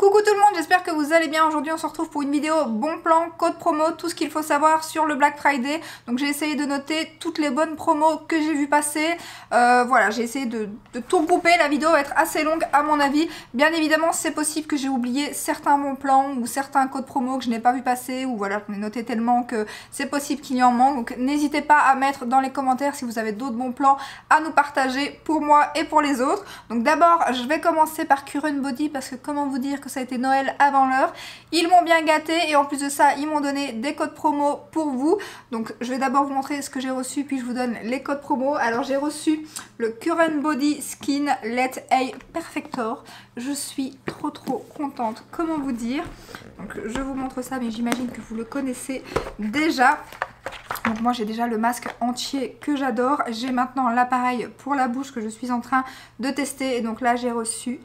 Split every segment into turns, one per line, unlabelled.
Coucou tout le monde, j'espère que vous allez bien. Aujourd'hui on se retrouve pour une vidéo bon plan, code promo, tout ce qu'il faut savoir sur le Black Friday. Donc j'ai essayé de noter toutes les bonnes promos que j'ai vu passer. Voilà, j'ai essayé de tout regrouper. La vidéo va être assez longue à mon avis. Bien évidemment c'est possible que j'ai oublié certains bons plans ou certains codes promo que je n'ai pas vu passer. Ou voilà, j'en ai noté tellement que c'est possible qu'il y en manque. Donc n'hésitez pas à mettre dans les commentaires si vous avez d'autres bons plans à nous partager pour moi et pour les autres. Donc d'abord je vais commencer par Current Body parce que comment vous dire que ça a été Noël avant l'heure. Ils m'ont bien gâté et en plus de ça ils m'ont donné des codes promo pour vous. Donc je vais d'abord vous montrer ce que j'ai reçu puis je vous donne les codes promo. Alors j'ai reçu le Current Body Skin Let A Perfector. Je suis trop contente, comment vous dire. Donc je vous montre ça mais j'imagine que vous le connaissez déjà. Donc moi j'ai déjà le masque entier que j'adore. J'ai maintenant l'appareil pour la bouche que je suis en train de tester. Et donc là j'ai reçu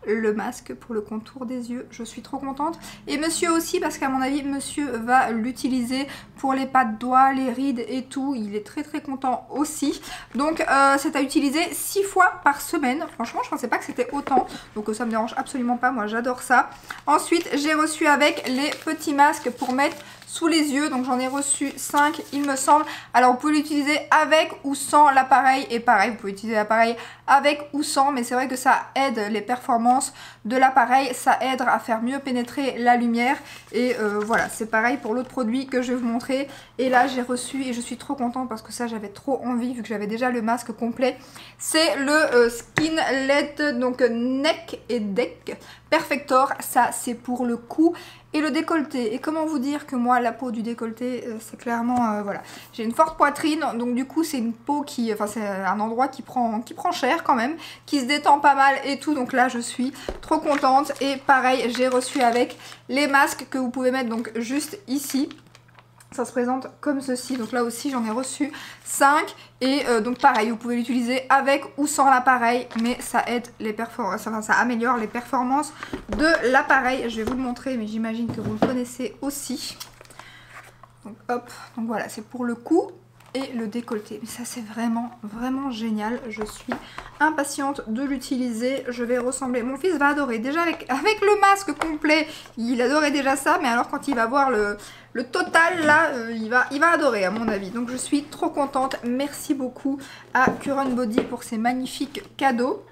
le masque pour le contour des yeux, je suis trop contente. Et monsieur aussi parce qu'à mon avis monsieur va l'utiliser pour les pas de doigts, les rides et tout. Il est très content aussi. Donc c'est à utiliser 6 fois par semaine. Franchement je pensais pas que c'était autant. Donc ça me dérange absolument pas, moi j'adore ça. Ensuite j'ai reçu avec les petits masques pour mettre sous les yeux, donc j'en ai reçu 5 il me semble. Alors vous pouvez l'utiliser avec ou sans l'appareil et pareil vous pouvez utiliser l'appareil avec ou sans, mais c'est vrai que ça aide les performances de l'appareil, ça aide à faire mieux pénétrer la lumière et voilà, c'est pareil pour l'autre produit que je vais vous montrer. Et là j'ai reçu et je suis trop contente parce que ça j'avais trop envie vu que j'avais déjà le masque complet. C'est le Skin Let, donc Neck et Deck Perfector, ça c'est pour le cou et le décolleté. Et comment vous dire que moi la peau du décolleté c'est clairement voilà, j'ai une forte poitrine donc du coup c'est une peau qui, enfin c'est un endroit qui prend cher quand même, qui se détend pas mal et tout. Donc là je suis trop contente. Et pareil j'ai reçu avec les masques que vous pouvez mettre donc juste ici. Ça se présente comme ceci, donc là aussi j'en ai reçu 5 et donc pareil vous pouvez l'utiliser avec ou sans l'appareil, mais ça aide les performances, enfin ça améliore les performances de l'appareil. Je vais vous le montrer mais j'imagine que vous le connaissez aussi. Donc hop, donc voilà, c'est pour le cou et le décolleté. Mais ça c'est vraiment génial, je suis impatiente de l'utiliser. Je vais ressembler, mon fils va adorer, déjà avec le masque complet il adorait déjà ça, mais alors quand il va voir le total là il va adorer à mon avis. Donc je suis trop contente, merci beaucoup à Current Body pour ces magnifiques cadeaux.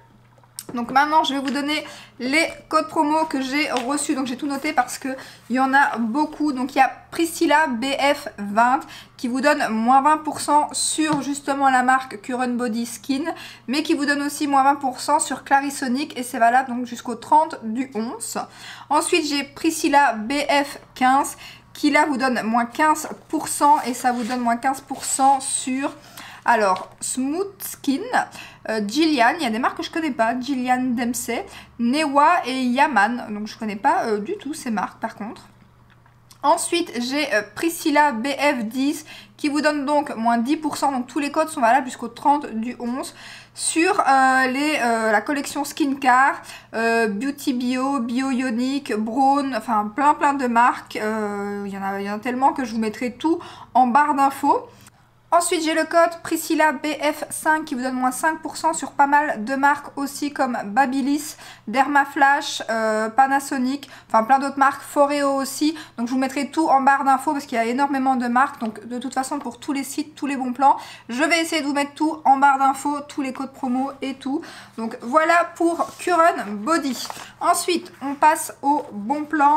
Donc maintenant je vais vous donner les codes promo que j'ai reçus. Donc j'ai tout noté parce qu'il y en a beaucoup. Donc il y a Priscilla BF20 qui vous donne moins 20% sur justement la marque Current Body Skin, mais qui vous donne aussi moins 20% sur Clarisonic et c'est valable donc jusqu'au 30/11. Ensuite j'ai Priscilla BF15 qui là vous donne moins 15% et ça vous donne moins 15% sur... Alors, Smooth Skin, Jillian, il y a des marques que je connais pas, Jillian Dempsey, Newa et Yaman, donc je connais pas du tout ces marques par contre. Ensuite, j'ai Priscilla BF10 qui vous donne donc moins 10%, donc tous les codes sont valables jusqu'au 30/11 sur la collection Skincare, Beauty Bio, Bio Ionic, Brown, enfin plein de marques, il y en a tellement que je vous mettrai tout en barre d'infos. Ensuite j'ai le code Priscilla BF5 qui vous donne moins 5% sur pas mal de marques aussi comme Babyliss, Dermaflash, Panasonic, enfin plein d'autres marques, Foreo aussi. Donc je vous mettrai tout en barre d'infos parce qu'il y a énormément de marques. Donc de toute façon pour tous les sites, tous les bons plans, je vais essayer de vous mettre tout en barre d'infos, tous les codes promo et tout. Donc voilà pour Current Body. Ensuite on passe au bon plan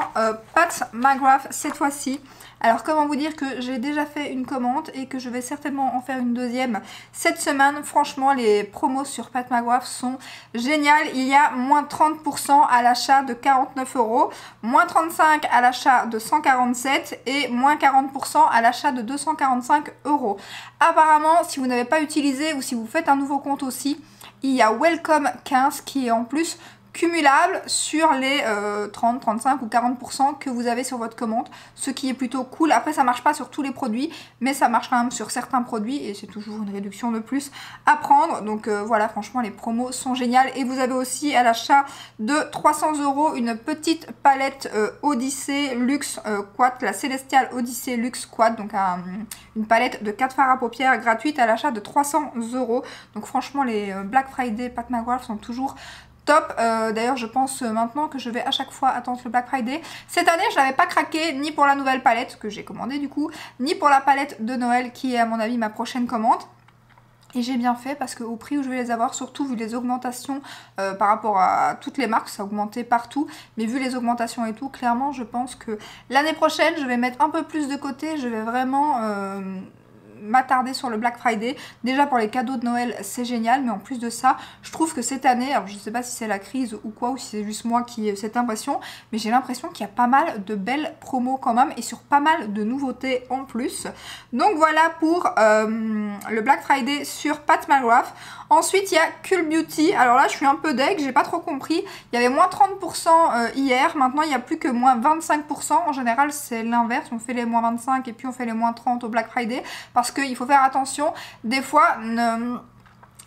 Pat McGrath cette fois-ci. Alors comment vous dire que j'ai déjà fait une commande et que je vais certainement en faire une deuxième cette semaine. Franchement les promos sur Pat McGrath sont géniales. Il y a moins 30% à l'achat de 49 €, moins 35% à l'achat de 147 et moins 40% à l'achat de 245 €. Apparemment si vous n'avez pas utilisé ou si vous faites un nouveau compte aussi, il y a Welcome 15 qui est en plus cumulable sur les 30, 35 ou 40% que vous avez sur votre commande, ce qui est plutôt cool. Après ça marche pas sur tous les produits mais ça marche quand même sur certains produits et c'est toujours une réduction de plus à prendre. Donc voilà, franchement les promos sont géniales. Et vous avez aussi à l'achat de 300 € une petite palette Odyssey Luxe Quad, la Celestial Odyssey Luxe Quad, donc une palette de 4 fards à paupières gratuite à l'achat de 300 €. Donc franchement les Black Friday Pat McGrath sont toujours top. D'ailleurs je pense maintenant que je vais à chaque fois attendre le Black Friday. Cette année je n'avais pas craqué ni pour la nouvelle palette que j'ai commandée du coup, ni pour la palette de Noël qui est à mon avis ma prochaine commande. Et j'ai bien fait parce qu'au prix où je vais les avoir, surtout vu les augmentations par rapport à toutes les marques, ça a augmenté partout. Mais vu les augmentations et tout, clairement je pense que l'année prochaine je vais mettre un peu plus de côté. Je vais vraiment m'attarder sur le Black Friday. Déjà pour les cadeaux de Noël c'est génial, mais en plus de ça je trouve que cette année, alors je sais pas si c'est la crise ou quoi, ou si c'est juste moi qui ai cette impression, mais j'ai l'impression qu'il y a pas mal de belles promos quand même et sur pas mal de nouveautés en plus. Donc voilà pour le Black Friday sur Pat McGrath. Ensuite il y a Cult Beauty. Alors là je suis un peu deg, j'ai pas trop compris. Il y avait moins 30% hier, maintenant il n'y a plus que moins 25%. En général c'est l'inverse, on fait les moins 25 et puis on fait les moins 30 au Black Friday. Parce qu'il faut faire attention, des fois...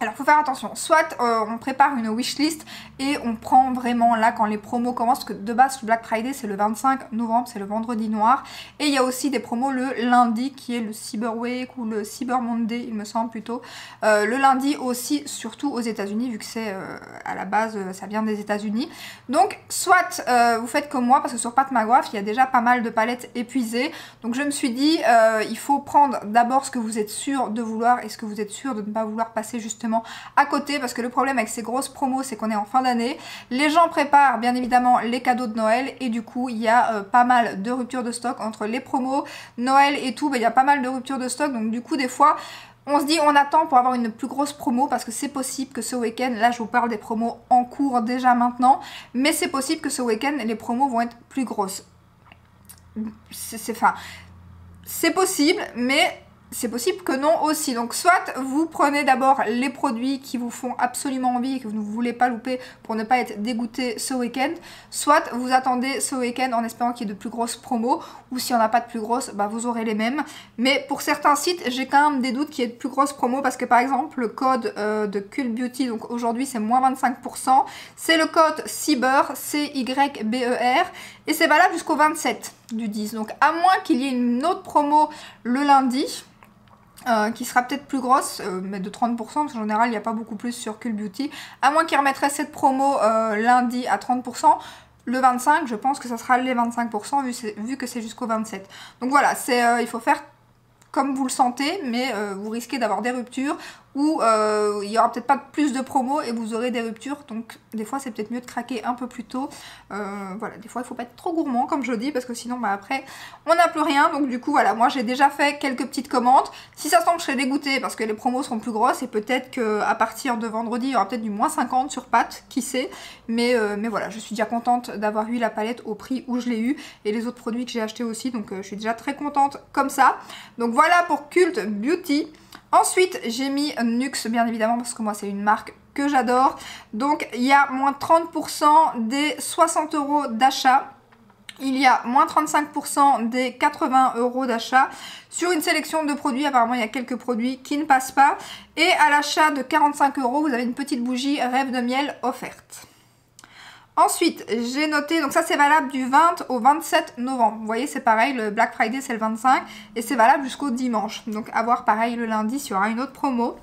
Alors, il faut faire attention, soit on prépare une wishlist et on prend vraiment là quand les promos commencent, parce que de base le Black Friday c'est le 25 novembre, c'est le vendredi noir. Et il y a aussi des promos le lundi qui est le Cyber Week ou le Cyber Monday il me semble plutôt. Le lundi aussi, surtout aux États-Unis vu que c'est à la base ça vient des États-Unis. Donc soit vous faites comme moi parce que sur Pat McGrath il y a déjà pas mal de palettes épuisées. Donc je me suis dit il faut prendre d'abord ce que vous êtes sûr de vouloir et ce que vous êtes sûr de ne pas vouloir passer justement à côté, parce que le problème avec ces grosses promos c'est qu'on est en fin d'année, les gens préparent bien évidemment les cadeaux de Noël et du coup il y a pas mal de ruptures de stock entre les promos, Noël et tout, il y a pas mal de ruptures de stock, donc du coup des fois on se dit on attend pour avoir une plus grosse promo parce que c'est possible que ce week-end, là je vous parle des promos en cours déjà maintenant, mais c'est possible que ce week-end les promos vont être plus grosses. C'est possible, mais c'est possible que non aussi. Donc soit vous prenez d'abord les produits qui vous font absolument envie et que vous ne voulez pas louper pour ne pas être dégoûté ce week-end, soit vous attendez ce week-end en espérant qu'il y ait de plus grosses promos, ou si on n'a pas de plus grosses, bah vous aurez les mêmes. Mais pour certains sites, j'ai quand même des doutes qu'il y ait de plus grosses promos parce que par exemple le code de Cult Beauty, donc aujourd'hui c'est moins 25%, c'est le code CYBER, CYBER, et c'est valable jusqu'au 27 du 10. Donc à moins qu'il y ait une autre promo le lundi, qui sera peut-être plus grosse, mais de 30%, parce qu'en général il n'y a pas beaucoup plus sur Cult Beauty, à moins qu'ils remettraient cette promo lundi à 30%, le 25 je pense que ça sera les 25% vu que c'est jusqu'au 27. Donc voilà, il faut faire comme vous le sentez, mais vous risquez d'avoir des ruptures ou il n'y aura peut-être pas plus de promos et vous aurez des ruptures, donc des fois c'est peut-être mieux de craquer un peu plus tôt. Voilà, des fois il ne faut pas être trop gourmand comme je dis, parce que sinon bah, après on n'a plus rien. Donc du coup voilà, moi j'ai déjà fait quelques petites commandes. Si ça se tombe je serai dégoûtée parce que les promos seront plus grosses et peut-être qu'à partir de vendredi il y aura peut-être du moins 50 sur Pat, qui sait. Mais voilà, je suis déjà contente d'avoir eu la palette au prix où je l'ai eu et les autres produits que j'ai achetés aussi, donc je suis déjà très contente comme ça. Donc voilà pour Cult Beauty. Ensuite, j'ai mis Nuxe, bien évidemment, parce que moi, c'est une marque que j'adore. Donc, il y a moins 30% des 60 € d'achat. Il y a moins 35% des 80 € d'achat. Sur une sélection de produits, apparemment, il y a quelques produits qui ne passent pas. Et à l'achat de 45 €, vous avez une petite bougie Rêve de miel offerte. Ensuite, j'ai noté, donc ça c'est valable du 20 au 27 novembre. Vous voyez, c'est pareil, le Black Friday c'est le 25 et c'est valable jusqu'au dimanche. Donc à voir pareil le lundi s'il y aura une autre promo.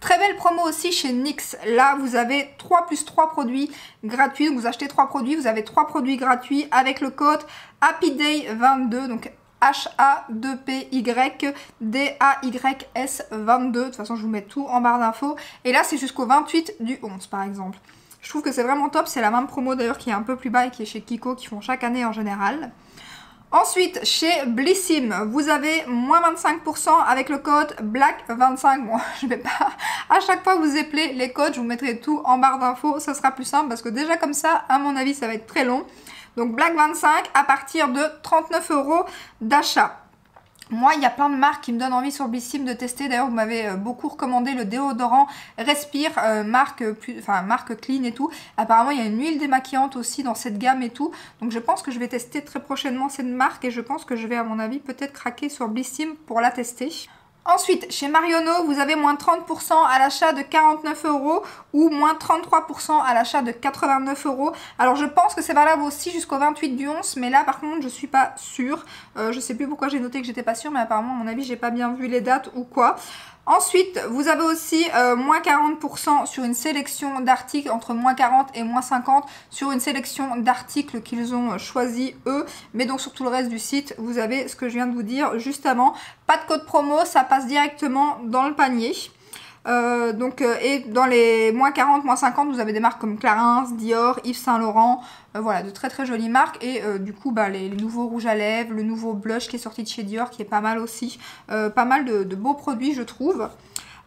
Très belle promo aussi chez NYX. Là, vous avez 3 plus 3 produits gratuits. Donc vous achetez 3 produits, vous avez 3 produits gratuits avec le code HAPPYDAY22. Donc HAPPYDAYS22. De toute façon, je vous mets tout en barre d'infos. Et là, c'est jusqu'au 28 du 11 par exemple. Je trouve que c'est vraiment top, c'est la même promo d'ailleurs qui est un peu plus bas et qui est chez Kiko, qui font chaque année en général. Ensuite, chez Blissim, vous avez moins 25% avec le code BLACK25. Bon, je vais pas à chaque fois vous épeler les codes, je vous mettrai tout en barre d'infos, ça sera plus simple parce que déjà comme ça, à mon avis, ça va être très long. Donc BLACK25 à partir de 39 € d'achat. Moi, il y a plein de marques qui me donnent envie sur Blissim de tester. D'ailleurs, vous m'avez beaucoup recommandé le déodorant Respire, marque clean et tout. Apparemment, il y a une huile démaquillante aussi dans cette gamme et tout. Donc, je pense que je vais tester très prochainement cette marque et je pense que je vais, à mon avis, peut-être craquer sur Blissim pour la tester. Ensuite, chez Marionneau, vous avez moins 30% à l'achat de 49 € ou moins 33% à l'achat de 89 €. Alors, je pense que c'est valable aussi jusqu'au 28 du 11, mais là, par contre, je suis pas sûre. Je sais plus pourquoi j'ai noté que j'étais pas sûre, mais apparemment, à mon avis, j'ai pas bien vu les dates ou quoi. Ensuite, vous avez aussi moins 40% sur une sélection d'articles, entre moins 40 et moins 50 sur une sélection d'articles qu'ils ont choisi eux. Mais donc sur tout le reste du site, vous avez ce que je viens de vous dire juste avant. Pas de code promo, ça passe directement dans le panier. Et dans les moins 40, moins 50, vous avez des marques comme Clarins, Dior, Yves Saint Laurent, voilà, de très très jolies marques. Et du coup, les nouveaux rouges à lèvres, le nouveau blush qui est sorti de chez Dior, qui est pas mal aussi. Pas mal de beaux produits, je trouve.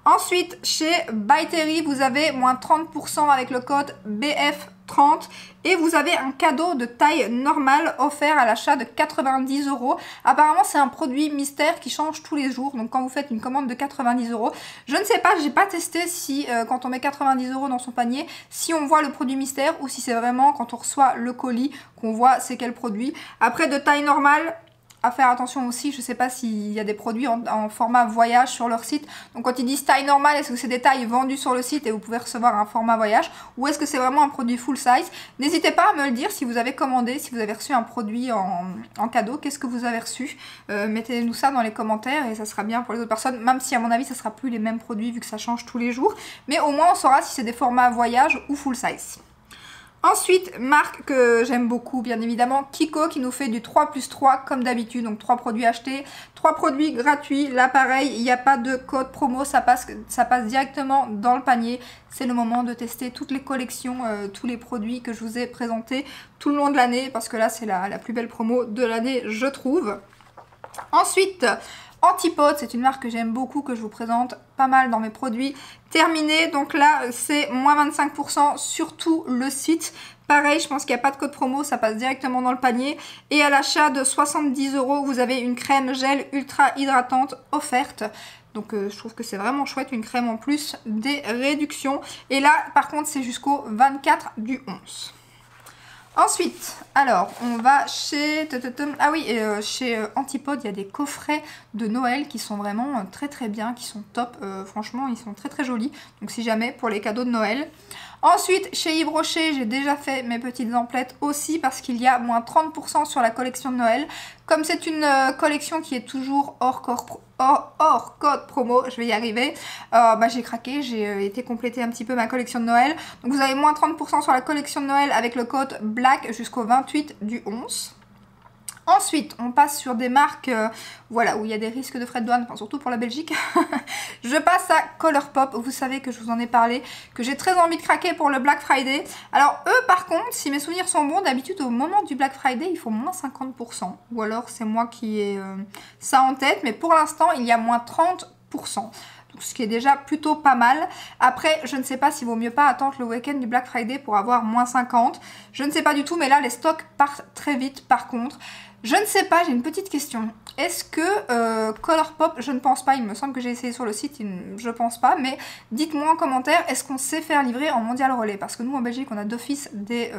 Ensuite, chez By Terry, vous avez moins 30% avec le code BF30 et vous avez un cadeau de taille normale offert à l'achat de 90 €. Apparemment, c'est un produit mystère qui change tous les jours. Donc, quand vous faites une commande de 90 €, je ne sais pas, j'ai pas testé si quand on met 90 € dans son panier, si on voit le produit mystère ou si c'est vraiment quand on reçoit le colis qu'on voit c'est quel produit. Après, de taille normale, à faire attention aussi, je ne sais pas s'il y a des produits en format voyage sur leur site. Donc quand ils disent taille normale, est-ce que c'est des tailles vendues sur le site et vous pouvez recevoir un format voyage ou est-ce que c'est vraiment un produit full size? N'hésitez pas à me le dire si vous avez commandé, si vous avez reçu un produit en cadeau, qu'est-ce que vous avez reçu? Mettez-nous ça dans les commentaires et ça sera bien pour les autres personnes, même si à mon avis ça ne sera plus les mêmes produits vu que ça change tous les jours. Mais au moins on saura si c'est des formats voyage ou full size. Ensuite, marque que j'aime beaucoup, bien évidemment, Kiko qui nous fait du 3+3 comme d'habitude. Donc 3 produits achetés, 3 produits gratuits. Là, pareil, il n'y a pas de code promo, ça passe directement dans le panier. C'est le moment de tester toutes les collections, tous les produits que je vous ai présentés tout le long de l'année. Parce que là, c'est la plus belle promo de l'année, je trouve. Ensuite, Antipode, c'est une marque que j'aime beaucoup, que je vous présente pas mal dans mes produits terminés. Donc là, c'est moins 25% sur tout le site. Pareil, je pense qu'il n'y a pas de code promo, ça passe directement dans le panier. Et à l'achat de 70 €, vous avez une crème gel ultra hydratante offerte. Donc je trouve que c'est vraiment chouette, une crème en plus des réductions. Et là, par contre, c'est jusqu'au 24 du 11. Ensuite, alors, on va chez... Ah oui, chez Antipode, il y a des coffrets de Noël qui sont vraiment très très bien, qui sont top. Franchement, ils sont très très jolis. Donc si jamais, pour les cadeaux de Noël. Ensuite, chez Yves Rocher, j'ai déjà fait mes petites emplettes aussi parce qu'il y a moins 30% sur la collection de Noël. Comme c'est une collection qui est toujours hors code promo, je vais y arriver, j'ai craqué, j'ai été compléter un petit peu ma collection de Noël. Donc vous avez moins 30% sur la collection de Noël avec le code BLACK jusqu'au 28 du 11. Ensuite, on passe sur des marques voilà, où il y a des risques de frais de douane, enfin, surtout pour la Belgique. Je passe à Colourpop. Vous savez que je vous en ai parlé, que j'ai très envie de craquer pour le Black Friday. Alors eux, par contre, si mes souvenirs sont bons, d'habitude, au moment du Black Friday, il faut moins 50%. Ou alors, c'est moi qui ai ça en tête. Mais pour l'instant, il y a moins 30%. Ce qui est déjà plutôt pas mal. Après, je ne sais pas s'il vaut mieux pas attendre le week-end du Black Friday pour avoir moins 50. Je ne sais pas du tout, mais là, les stocks partent très vite par contre. Je ne sais pas, j'ai une petite question. Est-ce que Colourpop, je ne pense pas, il me semble que j'ai essayé sur le site, je pense pas, mais dites-moi en commentaire, est-ce qu'on sait faire livrer en mondial relais? Parce que nous en Belgique, on a d'office des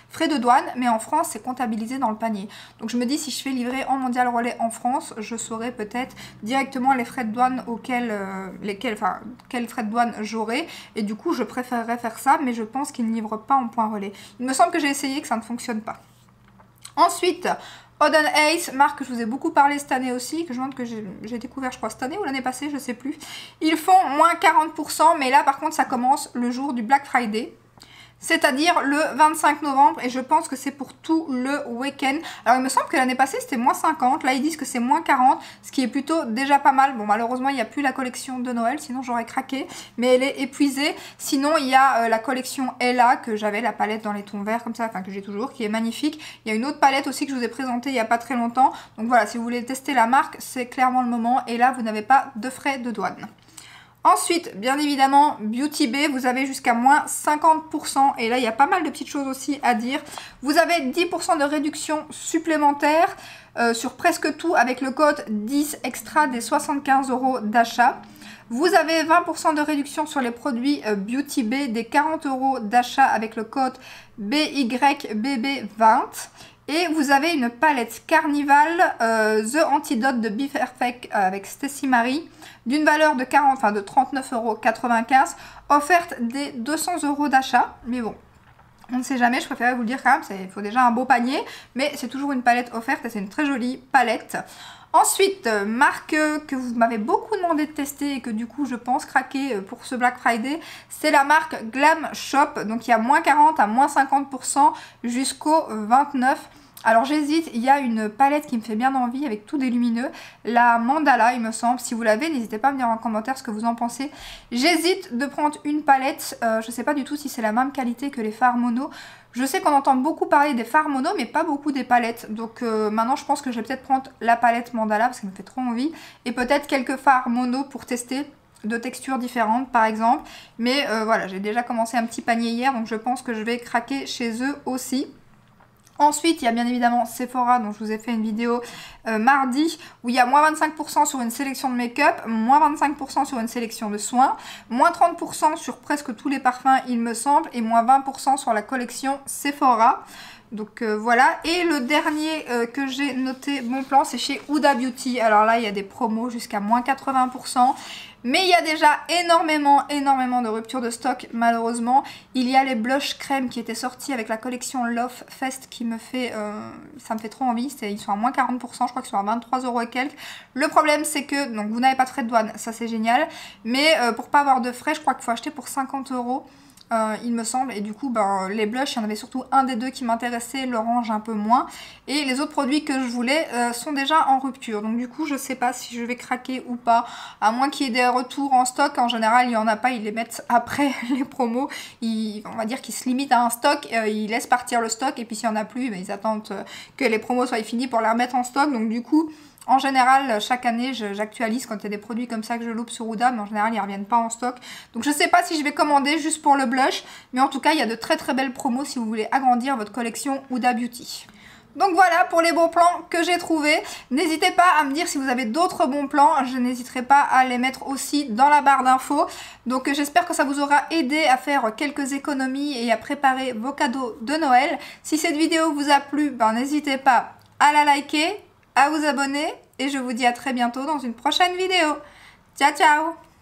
frais de douane, mais en France, c'est comptabilisé dans le panier. Donc je me dis, si je fais livrer en mondial relais en France, je saurais peut-être directement les frais de douane quels frais de douane j'aurai, et du coup, je préférerais faire ça, mais je pense qu'ils ne livrent pas en point relais. Il me semble que j'ai essayé, que ça ne fonctionne pas. Ensuite, Oden Ace, marque que je vous ai beaucoup parlé cette année aussi, que j'ai découvert je crois cette année ou l'année passée, je sais plus. Ils font moins 40%, mais là par contre ça commence le jour du Black Friday. C'est-à-dire le 25 novembre et je pense que c'est pour tout le week-end. Alors il me semble que l'année passée c'était moins 50, là ils disent que c'est moins 40, ce qui est plutôt déjà pas mal. Bon malheureusement il n'y a plus la collection de Noël, sinon j'aurais craqué, mais elle est épuisée. Sinon il y a la collection Ella que j'avais, la palette dans les tons verts comme ça, enfin que j'ai toujours, qui est magnifique. Il y a une autre palette aussi que je vous ai présentée il n'y a pas très longtemps. Donc voilà, si vous voulez tester la marque, c'est clairement le moment et là vous n'avez pas de frais de douane. Ensuite, bien évidemment, Beauty Bay, vous avez jusqu'à moins 50%. Et là, il y a pas mal de petites choses aussi à dire. Vous avez 10% de réduction supplémentaire sur presque tout avec le code 10 extra des 75 € d'achat. Vous avez 20% de réduction sur les produits Beauty Bay, des 40 € d'achat avec le code BYBB20. Et vous avez une palette Carnival The Antidote de Be Perfect avec Stacy Marie d'une valeur de 39,95 €, offerte des 200 € d'achat. Mais bon, on ne sait jamais, je préférais vous le dire quand même, il faut déjà un beau panier, mais c'est toujours une palette offerte et c'est une très jolie palette. Ensuite, marque que vous m'avez beaucoup demandé de tester et que du coup je pense craquer pour ce Black Friday, c'est la marque Glam Shop. Donc il y a moins 40 à moins 50% jusqu'au 29. Alors j'hésite, il y a une palette qui me fait bien envie avec tout des lumineux, la Mandala il me semble. Si vous l'avez, n'hésitez pas à me dire en commentaire ce que vous en pensez. J'hésite de prendre une palette, je sais pas du tout si c'est la même qualité que les fards mono. Je sais qu'on entend beaucoup parler des fards mono mais pas beaucoup des palettes. Donc maintenant je pense que je vais peut-être prendre la palette Mandala parce qu'elle me fait trop envie. Et peut-être quelques fards mono pour tester de textures différentes par exemple. Mais voilà, j'ai déjà commencé un petit panier hier donc je pense que je vais craquer chez eux aussi. Ensuite, il y a bien évidemment Sephora, dont je vous ai fait une vidéo mardi, où il y a moins 25% sur une sélection de make-up, moins 25% sur une sélection de soins, moins 30% sur presque tous les parfums, il me semble, et moins 20% sur la collection Sephora. Donc voilà, et le dernier que j'ai noté bon plan, c'est chez Huda Beauty. Alors là, il y a des promos jusqu'à moins 80%. Mais il y a déjà énormément de ruptures de stock malheureusement. Il y a les blushs crème qui étaient sortis avec la collection Love Fest qui me fait, ça me fait trop envie. Ils sont à moins 40%, je crois qu'ils sont à 23 € et quelques. Le problème c'est que donc vous n'avez pas de frais de douane, ça c'est génial. Mais pour pas avoir de frais, je crois qu'il faut acheter pour 50 €. Il me semble, et du coup ben, les blushs, il y en avait surtout un des deux qui m'intéressait, l'orange un peu moins, et les autres produits que je voulais sont déjà en rupture, donc du coup je sais pas si je vais craquer ou pas, à moins qu'il y ait des retours en stock. En général il n'y en a pas, ils les mettent après les promos, on va dire qu'ils se limitent à un stock, ils laissent partir le stock, et puis s'il n'y en a plus, ben, ils attendent que les promos soient finis pour les remettre en stock, donc du coup en général, chaque année, j'actualise quand il y a des produits comme ça que je loupe sur Huda, mais en général, ils ne reviennent pas en stock. Donc je ne sais pas si je vais commander juste pour le blush, mais en tout cas, il y a de très belles promos si vous voulez agrandir votre collection Huda Beauty. Donc voilà pour les bons plans que j'ai trouvés. N'hésitez pas à me dire si vous avez d'autres bons plans. Je n'hésiterai pas à les mettre aussi dans la barre d'infos. Donc j'espère que ça vous aura aidé à faire quelques économies et à préparer vos cadeaux de Noël. Si cette vidéo vous a plu, ben, n'hésitez pas à la liker, à vous abonner, et je vous dis à très bientôt dans une prochaine vidéo. Ciao ciao!